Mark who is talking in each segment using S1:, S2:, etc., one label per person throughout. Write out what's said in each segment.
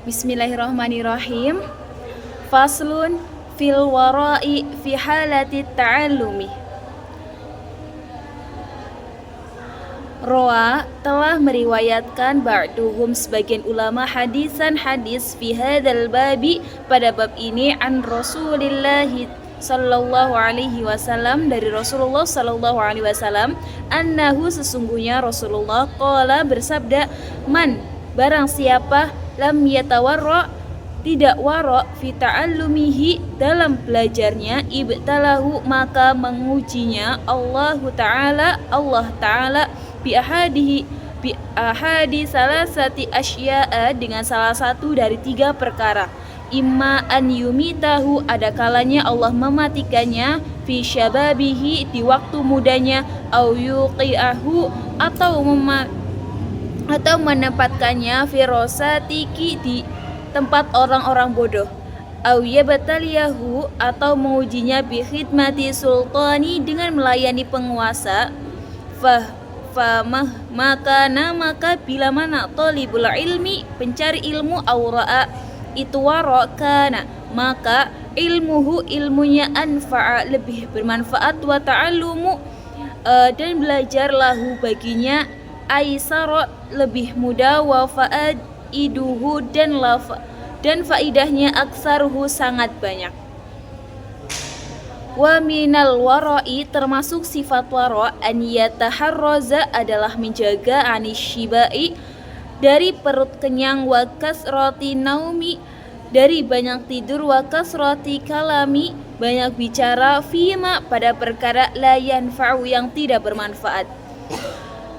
S1: Bismillahirrahmanirrahim. Faslun fil wara'i fi halati ta'allumi. Roa telah meriwayatkan ba'duhum sebagian ulama hadisan hadis fi hadzal babi pada bab ini an Rasulillah sallallahu alaihi wasallam dari Rasulullah sallallahu alaihi wasallam annahu sesungguhnya Rasulullah qala bersabda man barang siapa lam yatawarra tidak wara fi ta'allumihi dalam belajarnya ibtalahu maka mengujinya Allah Ta'ala bi ahadi salasati asya'a dengan salah satu dari 3 perkara. Imma an yumitahu ada kalanya Allah mematikannya fi syababihi di waktu mudanya au yuqi'ahu atau menempatkannya fi rosatiki di tempat orang-orang bodoh au yabtaliyahu atau mengujinya bi khidmati sultani dengan melayani penguasa maka bila mana talibul ilmi pencari ilmu aura'a itu wara kana maka ilmunya anfa'a lebih bermanfaat wa ta'allumu dan belajar lahu baginya aisara lebih mudah wa faiduhu dan faidahnya aksaruhu sangat banyak. Wa minal wara'i termasuk sifat wara an yataharraza adalah menjaga anishibai dari perut kenyang wa kasrati naumi dari banyak tidur wa kasrati kalami banyak bicara fima pada perkara la yanfa'u yang tidak bermanfaat.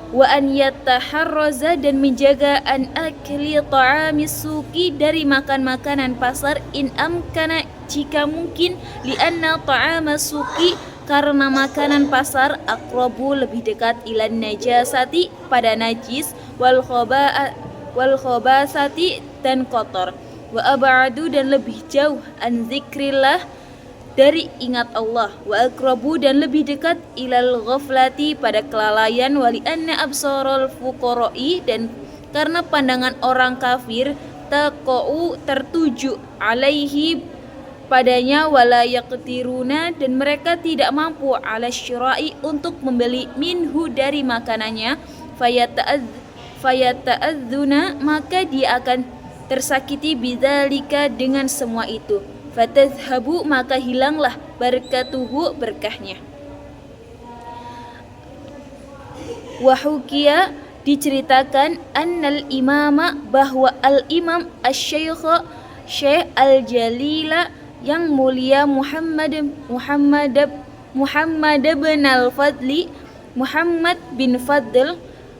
S1: Wa an yataharraza dan menjaga an akli ta'amis suki dari makan makanan pasar in amkana jika mungkin lianna ta'amas suki karena makanan pasar aqrabu lebih dekat ilan najasati pada najis wal khabasati dan kotor wa ab'adu dan lebih jauh an zikrillah dari ingat Allah wa aqrabu dan lebih dekat ilal ghaflati pada kelalaian wali anna absarul fuqara'i dan karena pandangan orang kafir taqau tertuju alaihi padanya wala yaqtiruna dan mereka tidak mampu ala syira'i untuk membeli minhu dari makanannya fayata'adzuna maka dia akan tersakiti bidzalika dengan semua itu fatadhhabu maka hilanglah barakatuhu berkahnya. Wahukia diceritakan annal imama bahwa al imam asy-syekh al-jalila yang mulia Muhammad bin Fadl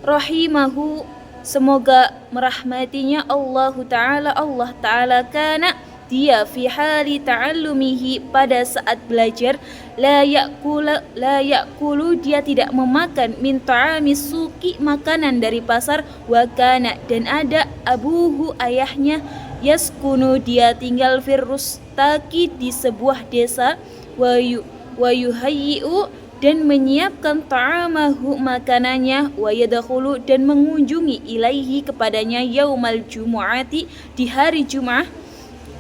S1: rahimahu semoga merahmatinya Allah Ta'ala kana dia fi hali ta'allumihi pada saat belajar la ya'kulu dia tidak memakan min ta'amis suki makanan dari pasar wa kana dan ada abuhu ayahnya yaskunu dia tinggal firrustaki di sebuah desa wa yuhayyi'u dan menyiapkan ta'amahu makanannya wa yadkhulu dan mengunjungi ilaihi kepadanya yaumal jumu'ati di hari Jumat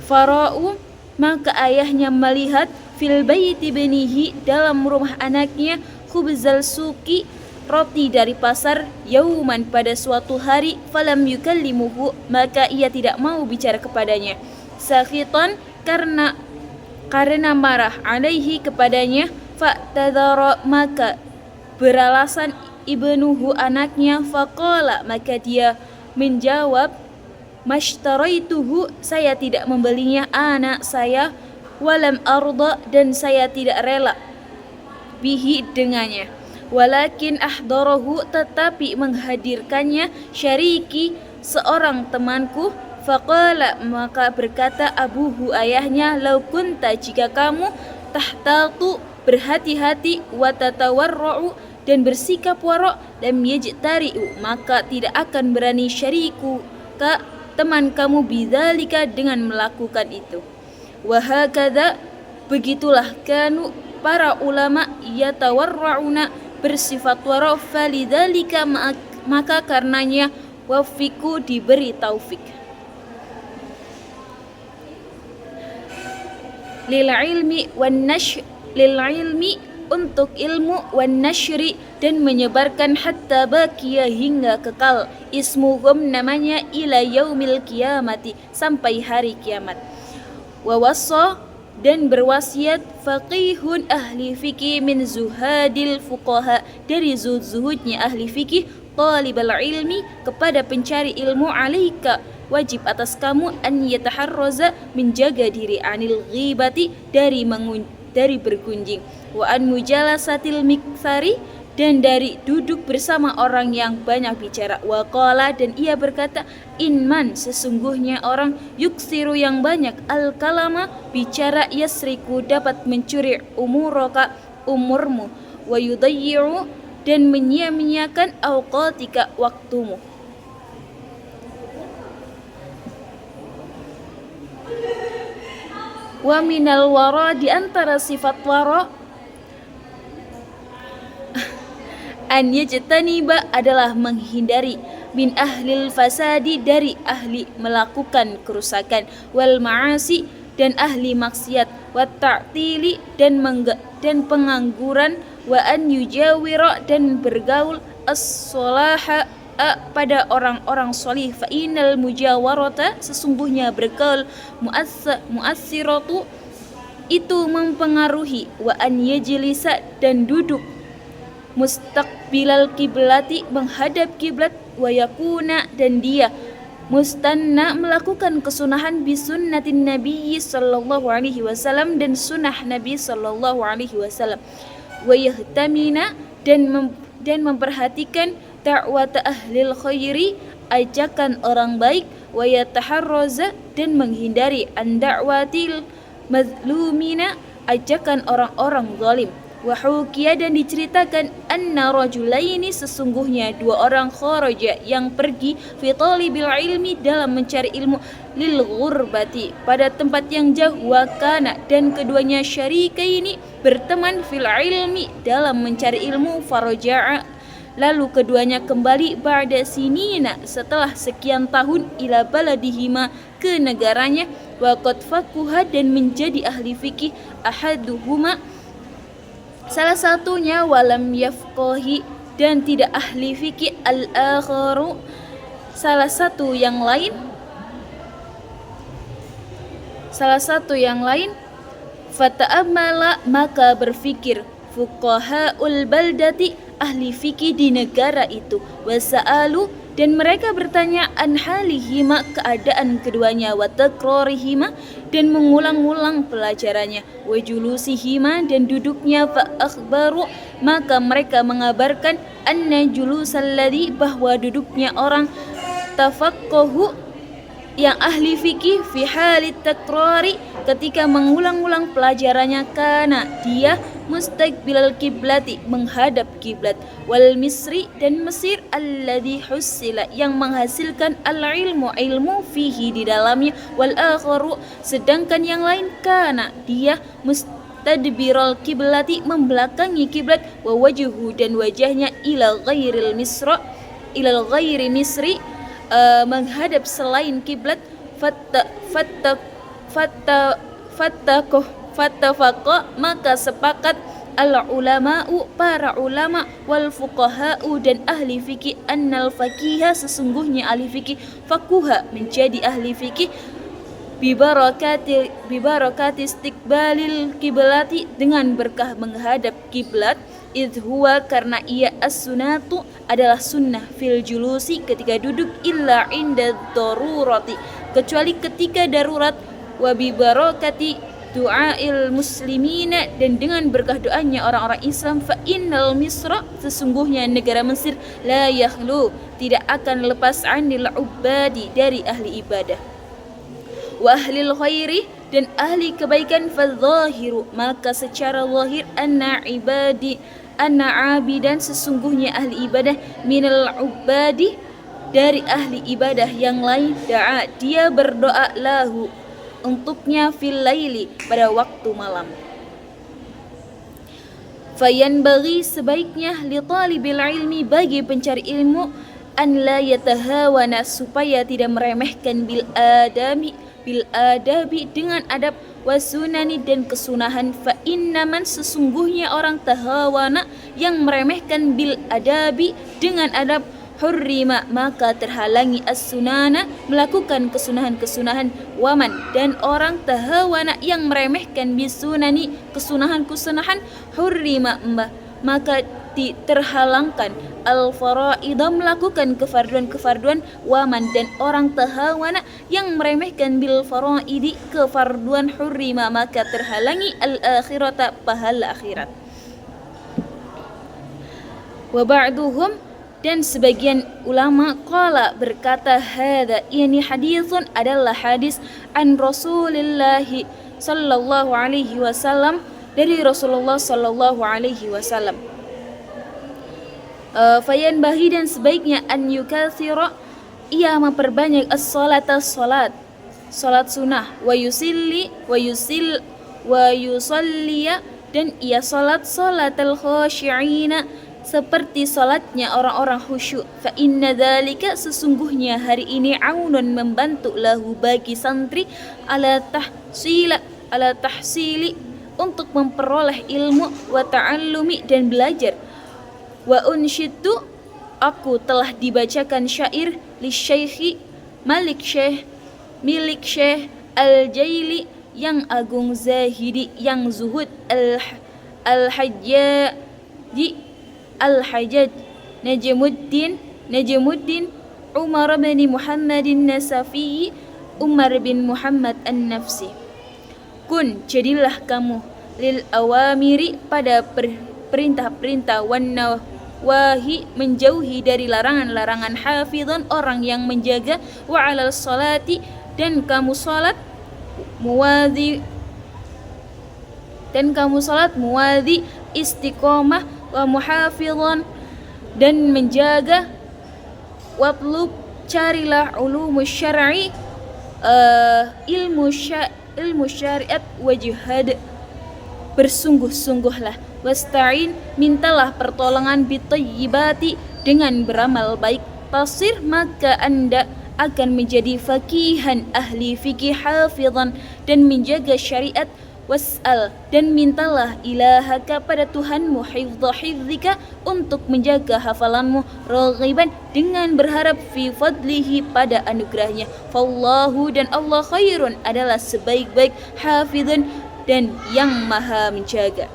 S1: fara'u maka ayahnya melihat fil baiti benihi dalam rumah anaknya khubzal suki roti dari pasar yauman pada suatu hari falam yukallimuhu maka ia tidak mau bicara kepadanya sakhitan karena marah alaihi kepadanya fa'tadhara maka beralasan ibnuhu anaknya faqala maka dia menjawab mashtaraituhu saya tidak membelinya anak saya walam arda dan saya tidak rela bihi dengannya walakin ahdarahu tetapi menghadirkannya syariki seorang temanku faqala maka berkata abuhu ayahnya lau kunta jika kamu tahtatu berhati-hati wa tatawarra'u dan bersikap wara' lam yajtari'u maka tidak akan berani syariku ka teman kamu bidzalika dengan melakukan itu. Wa hakadha begitulah kanu para ulama yatawarrauna bersifat wara' falidzalika maka karenanya wafiku diberi taufik. lil ilmi untuk ilmu, wan nashri dan menyebarkan, hatta baqiya hingga kekal, ismuhum namanya, ila yaumil qiyamati sampai hari kiamat. Wa wassa dan berwasiat, faqihun ahli fikih min zuhadil fuqaha dari zuhudnya ahli fikih, talibal ilmi kepada pencari ilmu, alaika wajib atas kamu, an yataharraza menjaga diri, anil ghibati dari bergunjing, wa an mujalasatil miktsari dan dari duduk bersama orang yang banyak bicara, wa qala dan ia berkata, inman sesungguhnya orang, yuksiru yang banyak, al kalama bicara, yasriku dapat mencuri, umuraka umurmu, wa yudayyi'u dan menyia-nyiakan, awqatika waktumu. Wa minal wara di antara sifat wara, an yajtaniba adalah menghindari, min ahlil fasadi dari ahli melakukan kerusakan, wal ma'asi dan ahli maksiat, wat ta'tili dan pengangguran, wa an yujawira dan bergaul, as-salaha pada orang-orang solih, fa innal mujawarata sesungguhnya bergaul, mu'assiratu itu mempengaruhi, wa an yajlisa dan duduk, mustaqbilal kiblati menghadap kiblat, wa yakuna dan dia mustanna melakukan kesunahan, bisunnatin nabiyyi sallallahu alaihi wasallam dan sunnah Nabi sallallahu alaihi wasallam, wa yahtamina dan memperhatikan da'wata ahlil khairi ajakan orang baik, wa yataharraza dan menghindari an da'watil mazlumina ajakan orang-orang zalim, wa hukiya dan diceritakan, anna rajulaini sesungguhnya dua orang, kharaja yang pergi, fi talibil ilmi dalam mencari ilmu, lil ghurbati pada tempat yang jauh, wa kana dan keduanya syarikaini berteman, fil ilmi dalam mencari ilmu, faraja'a lalu keduanya kembali, ba'da sinina setelah sekian tahun, ila baladihima ke negaranya, wa qad faquha dan menjadi ahli fikih, ahaduhuma salah satunya, walam yafqahi dan tidak ahli fikih, al-akharu salah satu yang lain, fata'amala maka berfikir, fuqahaul baldati ahli fikih di negara itu, wasa'alu dan mereka bertanya, an halihima keadaan keduanya, wa takrarihima dan mengulang-ulang pelajarannya, wa julusihima dan duduknya, fa akhbaru maka mereka mengabarkan, anna julusal ladzi bahwa duduknya orang, tafaqqahu yang ahli fikih, fi halit takrari ketika mengulang-ulang pelajarannya, kana dia mustaqbilal kiblati menghadap kiblat, wal misri dan Mesir, alladhi husila yang menghasilkan, al ilmu fihi di dalamnya, wal akharu sedangkan yang lain, kana dia mustadbiral kiblati membelakangi kiblat, wa wajhu dan wajahnya, ila ghairi misri menghadap selain kiblat, fattafaqa maka sepakat, al ulama'u para ulama, wal fuqaha'u dan ahli fikih, annal faqiha sesungguhnya ahli fikih, faquha menjadi ahli fikih, bibarakati istiqbalil kiblati dengan berkah menghadap kiblat, idh huwa karena ia as-sunatu adalah sunnah, fil julusi ketika duduk, illa inda darurati kecuali ketika darurat, wa bibarakati du'ail muslimina dan dengan berkah doanya orang-orang Islam, fa innal misra sesungguhnya negara Mesir, la yakhlu tidak akan lepas, anil ubadi dari ahli ibadah, wa ahlil khairi dan ahli kebaikan, fadzahiru maka secara zahir, anna abidan sesungguhnya ahli ibadah, minal ubadi dari ahli ibadah yang lain, da'a dia berdoa, lahu untuknya, fil laili pada waktu malam. Fayan bagi sebaiknya, li talibil ilmi bagi pencari ilmu, an la yatahawana, supaya tidak meremehkan bil adabi dengan adab, wasunani dan kesunahan. Fa innaman, sesungguhnya orang tahawana yang meremehkan bil adabi dengan adab, hurrima maka terhalangi as-sunana melakukan kesunahan-kesunahan, waman dan orang tahawana yang meremehkan bisunani kesunahan-kesunahan, hurrima maka terhalangkan al-faraidah melakukan kefarduan-kefarduan, waman dan orang tahawana yang meremehkan bil faraidi kefarduan, hurrima maka terhalangi al-akhirata pahala akhirat. Wa ba'duhum, dan sebagian ulama qala berkata, hadza ini haditsun adalah hadis an Rasulillah sallallahu alaihi wasallam, dari Rasulullah sallallahu alaihi wasallam. Fayanbahi, dan sebaiknya an yukatsira, ia memperbanyak as-salata salat sunnah, wa yusalliya dan ia salat salatal khashi'ina seperti salatnya orang-orang khusyuk. Fa inna dzalika, sesungguhnya hari ini aunun membantu lahu bagi santri ala tahsili untuk memperoleh ilmu, wa ta'allumi dan belajar. Wa unsyitu, aku telah dibacakan syair li syaikhi milik Syekh Al-Jaili yang agung zahidi yang zuhud Al-Hajjaj Najmuddin Umar bin Muhammadin Nasafi, Umar bin Muhammad An-Nafsi. Kun, jadilah kamu, lil awamiri pada perintah-perintah, wan nawahi menjauhi dari larangan-larangan, hafizan orang yang menjaga, wa alal salati dan kamu salat muwadhi istiqomah, wa muhafizan dan menjaga, watlub carilah ulumus syar'i ilmu syariat, wa jihad bersungguh-sungguhlah, wasta'in mintalah pertolongan, bitayyibati dengan beramal baik, tasir maka anda akan menjadi faqihan ahli fikih, hafizan dan menjaga syariat, was'al dan mintalah ilahaka pada Tuhanmu, hifdha hifdzika untuk menjaga hafalanmu, raghiban dengan berharap fi fadlihi pada anugerahnya, fallahu dan Allah khairun adalah sebaik-baik, hafizun dan yang maha menjaga.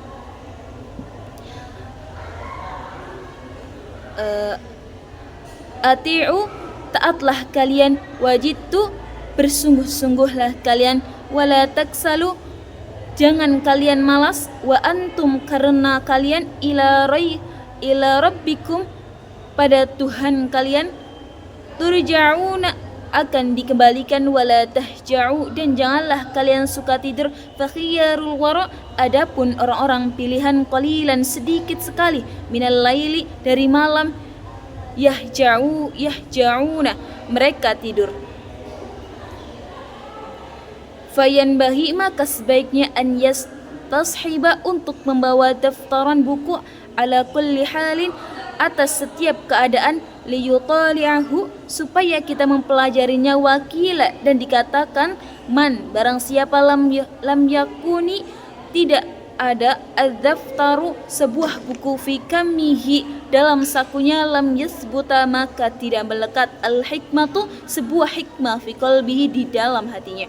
S1: Ati'u taatlah kalian, wajidtu bersungguh-sungguhlah kalian, wala taksalu jangan kalian malas, wa antum karena kalian ila rabbikum pada Tuhan kalian, turja'una akan dikembalikan, wala tahja'u dan janganlah kalian suka tidur, fakhiyarul wara adapun orang-orang pilihan, qalilan sedikit sekali, minal laili dari malam, yahja'una mereka tidur. Fayanbahi maka sebaiknya an yastashiba untuk membawa daftaran buku, ala kulli halin atas setiap keadaan, liyutali'ahu supaya kita mempelajarinya, wakila dan dikatakan man barang siapa lam yakuni tidak ada ad-daftaru sebuah buku fi kamihi dalam sakunya, lam yasbuta maka tidak melekat al-hikmatu sebuah hikmah fi qalbihi di dalam hatinya.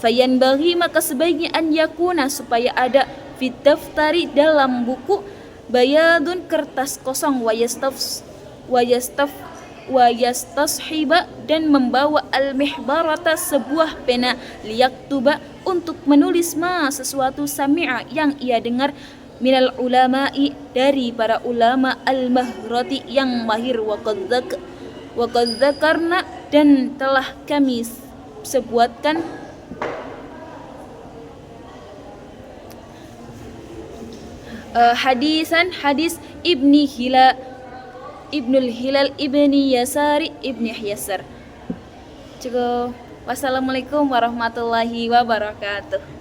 S1: Fayanbaghi maka sebaiknya an yakuna supaya ada fit daftari dalam buku, bayadun kertas kosong, wayastashiba dan membawa al-mihbarata sebuah pena, liyaktuba untuk menulis ma sesuatu, sami'a yang ia dengar, minal ulama'i dari para ulama, al-mahrati yang mahir, wa qad dzakarna dan telah kami sebutkan hadis Ibnul Hilal Ibni Yasari Ibni Yasar. Cukup. Wassalamualaikum warahmatullahi wabarakatuh.